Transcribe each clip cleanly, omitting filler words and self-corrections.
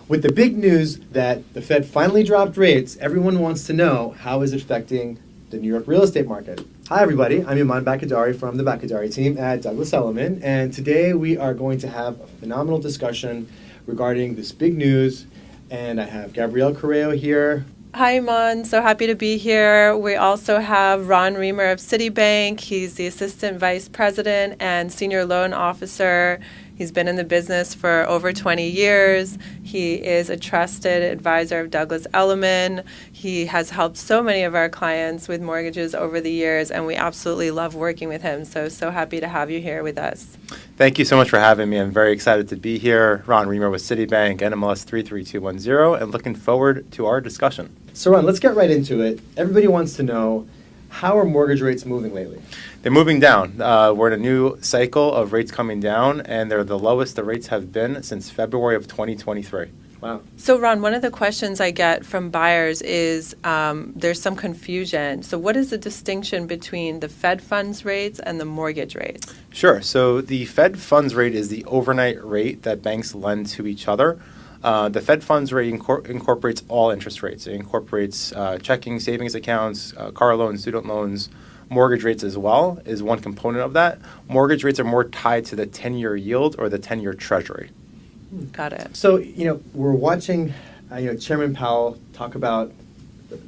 With the big news that the Fed finally dropped rates, everyone wants to know how is it affecting the New York real estate market. Hi everybody, I'm Iman Bacodari from the Bacodari team at Douglas Elliman, and today we are going to have a phenomenal discussion regarding this big news, and I have Gabrielle Corrao here. Hi, Iman. So happy to be here. We also have Ron Reimer of CitiBank. He's the Assistant Vice President and Senior Loan Officer. He's been in the business for over 20 years. He is a trusted advisor of Douglas Elliman. He has helped so many of our clients with mortgages over the years, and we absolutely love working with him. So happy to have you here with us. Thank you so much for having me. I'm very excited to be here. Ron Reimer with CitiBank, NMLS 33210, and looking forward to our discussion. So Ron, let's get right into it. Everybody wants to know, how are mortgage rates moving lately? They're moving down. We're in a new cycle of rates coming down, and they're the lowest the rates have been since February of 2023. Wow. So Ron, one of the questions I get from buyers is there's some confusion. So what is the distinction between the Fed funds rates and the mortgage rates? Sure. So the Fed funds rate is the overnight rate that banks lend to each other. The Fed funds rate incorporates all interest rates. It incorporates checking, savings accounts, car loans, student loans, mortgage rates as well is one component of that. Mortgage rates are more tied to the 10-year yield or the 10-year treasury. Got it. So, we're watching Chairman Powell talk about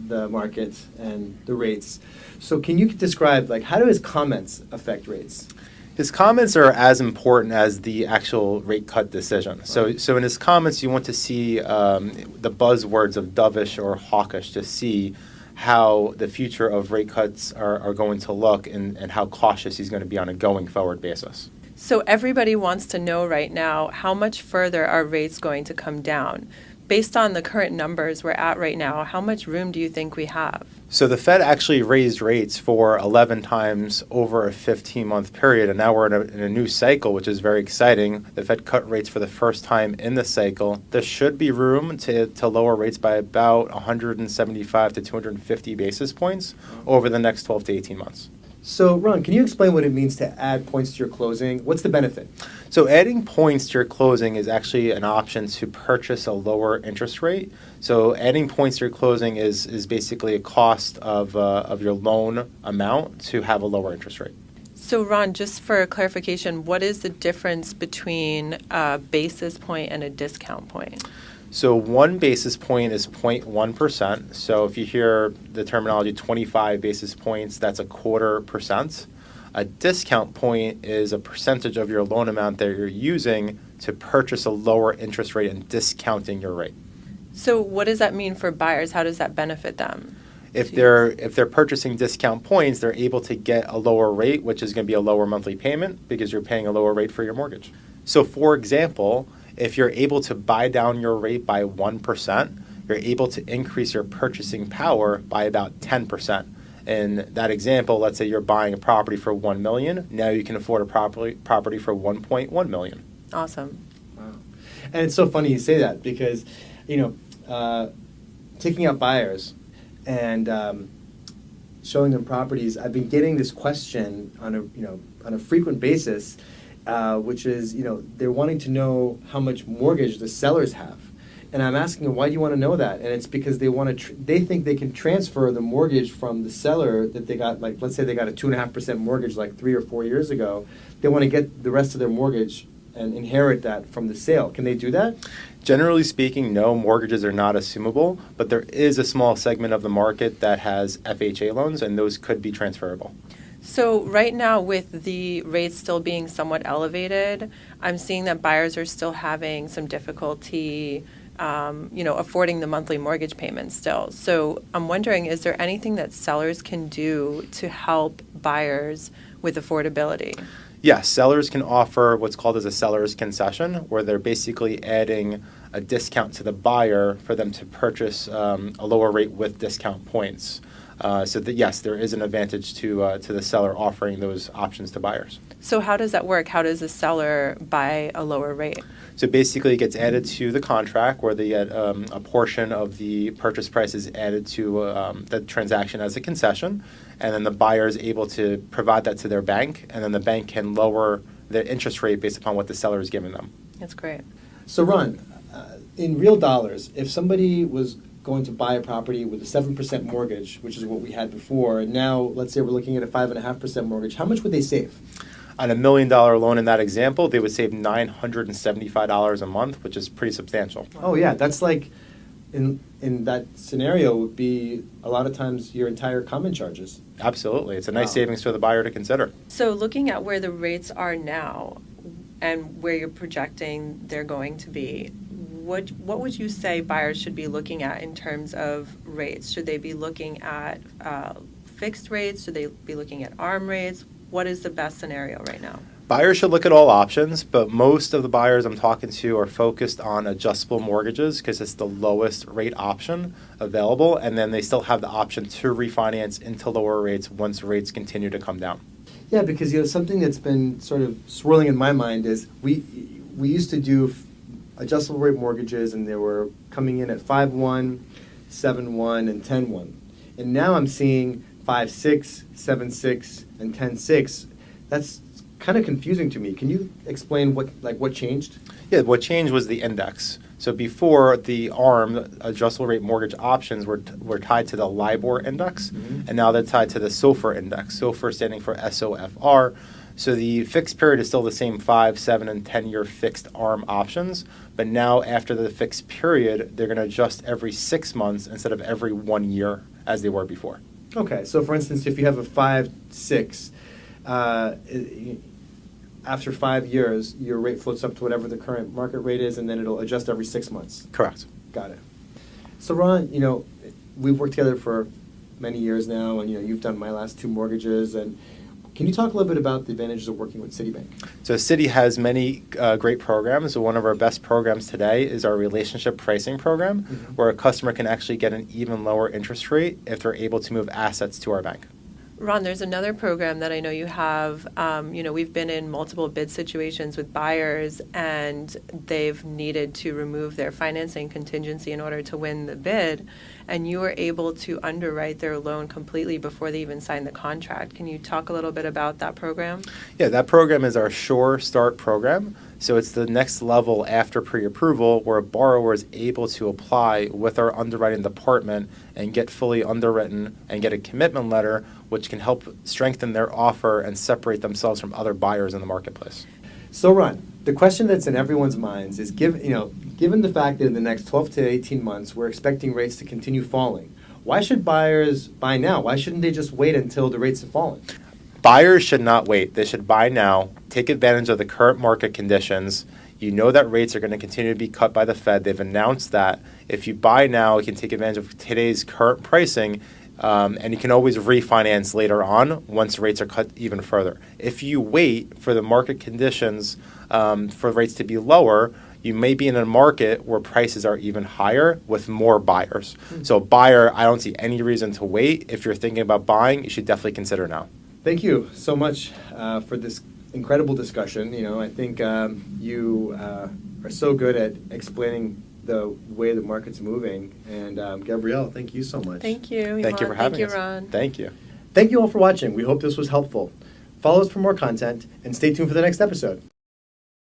the market and the rates. So can you describe, how do his comments affect rates? His comments are as important as the actual rate cut decision. So in his comments, you want to see the buzzwords of dovish or hawkish to see how the future of rate cuts are going to look and how cautious he's going to be on a going forward basis. So everybody wants to know right now, how much further are rates going to come down? Based on the current numbers we're at right now, how much room do you think we have? So the Fed actually raised rates for 11 times over a 15-month period, and now we're in a new cycle, which is very exciting. The Fed cut rates for the first time in the cycle. There should be room to lower rates by about 175 to 250 basis points over the next 12 to 18 months. So, Ron, can you explain what it means to add points to your closing? What's the benefit? So adding points to your closing is actually an option to purchase a lower interest rate. So adding points to your closing is basically a cost of your loan amount to have a lower interest rate. So, Ron, just for clarification, what is the difference between a basis point and a discount point? So 1 basis point is 0.1%. So if you hear the terminology 25 basis points, that's 0.25%. A discount point is a percentage of your loan amount that you're using to purchase a lower interest rate and discounting your rate. So what does that mean for buyers? How does that benefit them? If they're purchasing discount points, they're able to get a lower rate, which is going to be a lower monthly payment because you're paying a lower rate for your mortgage. So for example, if you're able to buy down your rate by 1%, you're able to increase your purchasing power by about 10%. In that example, let's say you're buying a property for $1 million. Now you can afford a property for $1.1 million. Awesome. Wow. And it's so funny you say that because, taking out buyers and showing them properties, I've been getting this question on a frequent basis, which is, they're wanting to know how much mortgage the sellers have. And I'm asking them, why do you want to know that? And it's because they want to. They think they can transfer the mortgage from the seller that they got, let's say they got a 2.5% mortgage 3 or 4 years ago. They want to get the rest of their mortgage and inherit that from the sale. Can they do that? Generally speaking, no, mortgages are not assumable, but there is a small segment of the market that has FHA loans, and those could be transferable. So right now, with the rates still being somewhat elevated, I'm seeing that buyers are still having some difficulty affording the monthly mortgage payments still. So I'm wondering, is there anything that sellers can do to help buyers with affordability? Yes, sellers can offer what's called as a seller's concession, where they're basically adding a discount to the buyer for them to purchase a lower rate with discount points. Yes, there is an advantage to the seller offering those options to buyers. So how does that work? How does the seller buy a lower rate? So basically it gets added to the contract where a portion of the purchase price is added to the transaction as a concession, and then the buyer is able to provide that to their bank, and then the bank can lower the interest rate based upon what the seller is giving them. That's great. So Ron, in real dollars, if somebody was going to buy a property with a 7% mortgage, which is what we had before, and now let's say we're looking at a 5.5% mortgage, how much would they save? On a $1 million loan in that example, they would save $975 a month, which is pretty substantial. Oh yeah, that's like, in that scenario, would be a lot of times your entire common charges. Absolutely. It's a nice Wow. savings for the buyer to consider. So looking at where the rates are now and where you're projecting they're going to be, what would you say buyers should be looking at in terms of rates? Should they be looking at fixed rates? Should they be looking at ARM rates? What is the best scenario right now? Buyers should look at all options, but most of the buyers I'm talking to are focused on adjustable mortgages because it's the lowest rate option available, and then they still have the option to refinance into lower rates once rates continue to come down. Yeah, because something that's been sort of swirling in my mind is we used to do adjustable rate mortgages, and they were coming in at 5.1, 7.1, and 10.1, and now I'm seeing 5.6, 7.6, and 10.6. That's kind of confusing to me. Can you explain what changed? Yeah, what changed was the index. So before, the ARM, adjustable rate mortgage options, were tied to the LIBOR index, and now they're tied to the SOFR index, SOFR standing for SOFR. So the fixed period is still the same 5, 7, and 10-year fixed ARM options, but now after the fixed period, they're going to adjust every 6 months instead of every 1 year as they were before. Okay, so for instance, if you have a 5.6, after 5 years, your rate floats up to whatever the current market rate is, and then it'll adjust every 6 months. Correct. Got it. So Ron, we've worked together for many years now, and you've done my last 2 mortgages. And can you talk a little bit about the advantages of working with CitiBank? So Citi has many great programs. So one of our best programs today is our relationship pricing program, where a customer can actually get an even lower interest rate if they're able to move assets to our bank. Ron, there's another program that I know you have. We've been in multiple bid situations with buyers, and they've needed to remove their financing contingency in order to win the bid, and you were able to underwrite their loan completely before they even signed the contract. Can you talk a little bit about that program? Yeah, that program is our Sure Start program. So it's the next level after pre-approval where a borrower is able to apply with our underwriting department and get fully underwritten and get a commitment letter, which can help strengthen their offer and separate themselves from other buyers in the marketplace. So Ron, the question that's in everyone's minds is, given the fact that in the next 12 to 18 months we're expecting rates to continue falling, why should buyers buy now? Why shouldn't they just wait until the rates have fallen? Buyers should not wait. They should buy now, take advantage of the current market conditions. You know that rates are going to continue to be cut by the Fed. They've announced that. If you buy now, you can take advantage of today's current pricing, and you can always refinance later on once rates are cut even further. If you wait for the market conditions for rates to be lower, you may be in a market where prices are even higher with more buyers. So buyer, I don't see any reason to wait. If you're thinking about buying, you should definitely consider now. Thank you so much for this incredible discussion. I think you are so good at explaining the way the market's moving. And Gabrielle, thank you so much. Thank you, Iman. Thank you for having us. Thank you, Ron. Thank you. Thank you all for watching. We hope this was helpful. Follow us for more content and stay tuned for the next episode.